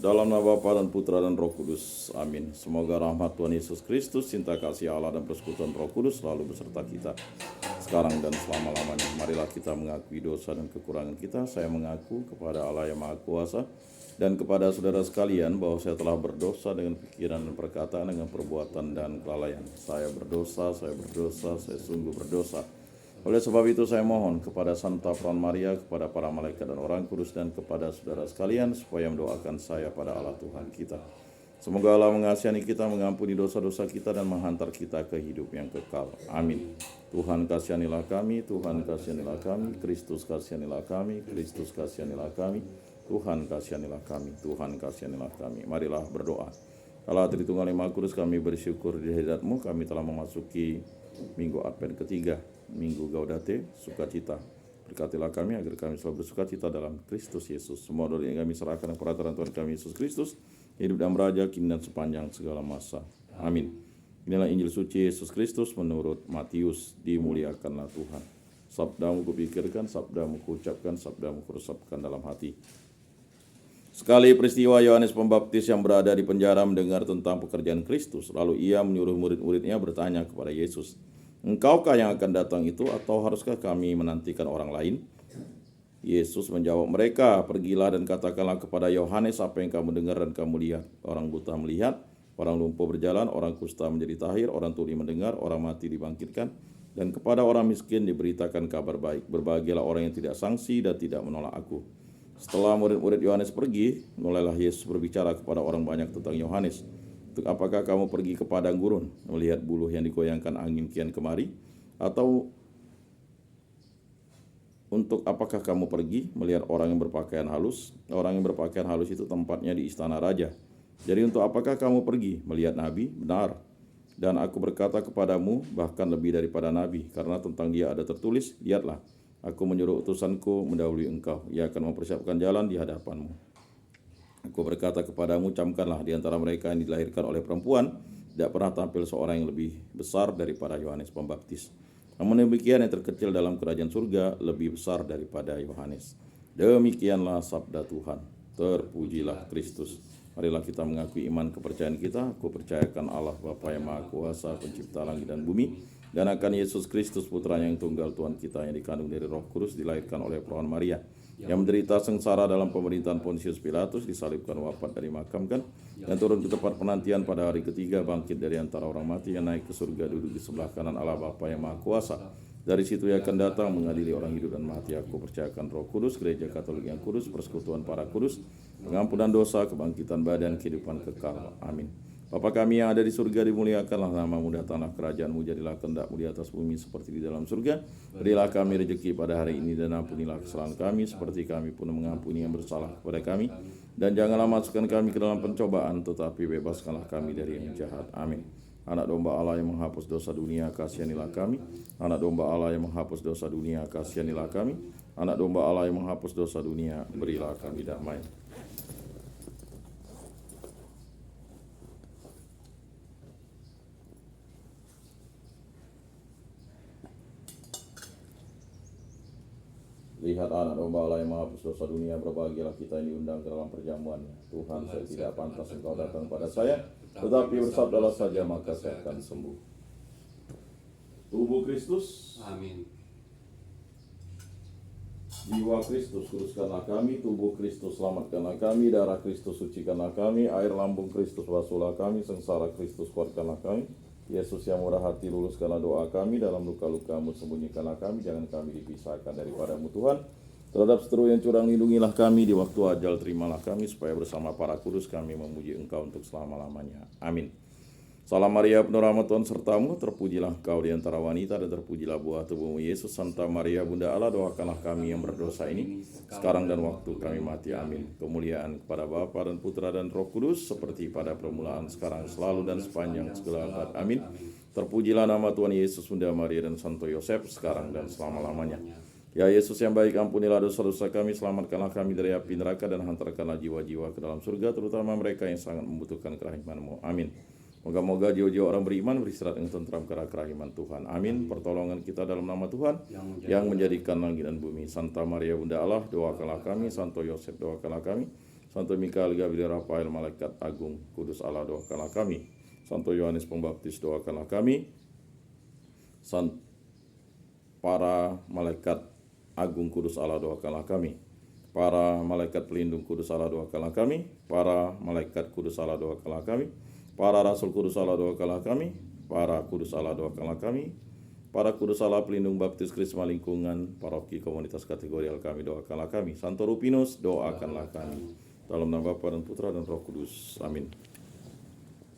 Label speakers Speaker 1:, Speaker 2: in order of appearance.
Speaker 1: Dalam nama Bapa dan Putra dan Roh Kudus. Amin. Semoga rahmat Tuhan Yesus Kristus, cinta kasih Allah dan persekutuan Roh Kudus selalu beserta kita sekarang dan selama-lamanya. Marilah kita mengakui dosa dan kekurangan kita. Saya mengaku kepada Allah yang Maha Kuasa dan kepada saudara sekalian bahwa saya telah berdosa dengan pikiran dan perkataan, dengan perbuatan dan kelalaian. Saya berdosa, saya sungguh berdosa. Oleh sebab itu saya mohon kepada Santa Peran Maria, kepada para malaikat dan orang kudus, dan kepada saudara sekalian supaya mendoakan saya pada Allah Tuhan kita. Semoga Allah mengasihi kita, mengampuni dosa-dosa kita, dan menghantar kita ke hidup yang kekal. Amin. Tuhan kasihanilah kami, Tuhan kasihanilah kami, Kristus kasihanilah kami, Kristus kasihanilah kami, Tuhan kasihanilah kami, Tuhan kasihanilah kami. Marilah berdoa. Allah Tritunggal Yang Maha Kudus, kami bersyukur di hadirat-Mu, kami telah memasuki Minggu Advent ketiga, Minggu Gaudate, sukacita. Berkatilah kami agar kami selalu bersukacita dalam Kristus Yesus. Semua doa yang kami serahkan kepada peraturan Tuhan kami Yesus Kristus, hidup dan meraja kini dan sepanjang segala masa. Amin. Inilah Injil suci Yesus Kristus menurut Matius. Dimuliakanlah Tuhan. Sabdamu kupikirkan, sabdamu kuucapkan, sabdamu kuresapkan dalam hati. Sekali peristiwa Yohanes Pembaptis yang berada di penjara mendengar tentang pekerjaan Kristus, lalu ia menyuruh murid-muridnya bertanya kepada Yesus, "Engkaukah yang akan datang itu, atau haruskah kami menantikan orang lain?" Yesus menjawab mereka, "Pergilah dan katakanlah kepada Yohanes apa yang kamu dengar dan kamu lihat. Orang buta melihat, orang lumpuh berjalan, orang kusta menjadi tahir, orang tuli mendengar, orang mati dibangkitkan, dan kepada orang miskin diberitakan kabar baik. Berbahagialah orang yang tidak sangsi dan tidak menolak aku." Setelah murid-murid Yohanes pergi, mulailah Yesus berbicara kepada orang banyak tentang Yohanes. "Untuk apakah kamu pergi ke padang gurun, melihat buluh yang digoyangkan angin kian kemari? Atau untuk apakah kamu pergi melihat orang yang berpakaian halus? Orang yang berpakaian halus itu tempatnya di istana raja. Jadi untuk apakah kamu pergi melihat nabi? Benar. Dan aku berkata kepadamu, bahkan lebih daripada nabi, karena tentang dia ada tertulis, lihatlah, aku menyuruh utusanku mendahului engkau. Ia akan mempersiapkan jalan di hadapanmu. Aku berkata kepadamu, camkanlah di antara mereka yang dilahirkan oleh perempuan, tidak pernah tampil seorang yang lebih besar daripada Yohanes Pembaptis. Namun demikian yang terkecil dalam kerajaan surga lebih besar daripada Yohanes." Demikianlah sabda Tuhan. Terpujilah Kristus. Marilah kita mengakui iman kepercayaan kita. Aku percayakan Allah Bapa yang Maha Kuasa, pencipta langit dan bumi, dan akan Yesus Kristus Putranya yang tunggal Tuhan kita, yang dikandung dari Roh Kudus, dilahirkan oleh perawan Maria, yang menderita sengsara dalam pemerintahan Pontius Pilatus, disalibkan, wafat, dan dimakamkan, dan turun ke tempat penantian pada hari ketiga, bangkit dari antara orang mati, yang naik ke surga, duduk di sebelah kanan Allah Bapa yang Maha Kuasa. Dari situ ia akan datang mengadili orang hidup dan mati. Aku percayakan Roh Kudus, Gereja Katolik yang kudus, persekutuan para kudus, pengampunan dosa, kebangkitan badan, kehidupan kekal. Amin. Bapa kami yang ada di surga, dimuliakanlah namamu, datanglah kerajaanmu, jadilah kehendakmu di atas bumi seperti di dalam surga. Berilah kami rezeki pada hari ini, dan ampunilah kesalahan kami seperti kami pun mengampuni yang bersalah kepada kami. Dan janganlah masukkan kami ke dalam pencobaan, tetapi bebaskanlah kami dari yang jahat. Amin. Anak domba Allah yang menghapus dosa dunia, kasihanilah kami. Anak domba Allah yang menghapus dosa dunia, kasihanilah kami. Anak domba Allah yang menghapus dosa dunia, berilah kami damai. Lihat anak domba Allah yang menghapus dosa dunia, berbahagialah kita yang diundang ke dalam perjamuannya. Tuhan, saya tidak pantas engkau datang pada saya, tetapi bersabdalah saja maka saya akan sembuh. Tubuh Kristus.
Speaker 2: Amin.
Speaker 1: Jiwa Kristus, kuduskanlah kami. Tubuh Kristus, selamatkanlah kami. Darah Kristus, sucikanlah kami. Air lambung Kristus, basuhlah kami. Sengsara Kristus, kuatkanlah kami. Yesus yang murah hati, luluskanlah doa kami. Dalam luka-lukamu, sembunyikanlah kami. Jangan kami dipisahkan daripadamu Tuhan. Terhadap seteru yang curang, lindungilah kami. Di waktu ajal, terimalah kami, supaya bersama para kudus kami memuji Engkau untuk selama-lamanya. Amin. Salam Maria, penuh rahmat Tuhan sertamu, terpujilah engkau di antara wanita, dan terpujilah buah tubuhmu Yesus. Santa Maria, Bunda Allah, doakanlah kami yang berdosa ini, sekarang dan waktu kami mati. Amin. Kemuliaan kepada Bapa dan Putra dan Roh Kudus, seperti pada permulaan, sekarang, selalu, dan sepanjang segala abad. Amin. Terpujilah nama Tuhan Yesus, Bunda Maria, dan Santo Yosef, sekarang dan selama-lamanya. Ya Yesus yang baik, ampunilah dosa-dosa kami, selamatkanlah kami dari api neraka, dan hantarkanlah jiwa-jiwa ke dalam surga, terutama mereka yang sangat membutuhkan kerahiman-Mu. Amin. Moga-moga jiwa-jiwa orang beriman beristirahat dengan tentram karena kerahiman Tuhan. Amin. Pertolongan kita dalam nama Tuhan yang menjadikan langit dan bumi. Santa Maria Bunda Allah, doakanlah kami. Santo Yosef, doakanlah kami. Santo Mikael, Gabriel, Rafael, malaikat agung, kudus Allah, doakanlah kami. Santo Yohanes Pembaptis, doakanlah kami. Para malaikat agung kudus Allah, doakanlah kami. Para malaikat pelindung kudus Allah, doakanlah kami. Para malaikat kudus Allah, doakanlah kami. Para rasul kudus Allah, doakanlah kami. Para kudus Allah, doakanlah kami. Para kudus Allah pelindung baptis Krisma lingkungan paroki komunitas kategorial kami, doakanlah kami. Santo Rupinus, doakanlah kami. Dalam nama Bapa dan Putra dan Roh Kudus. Amin.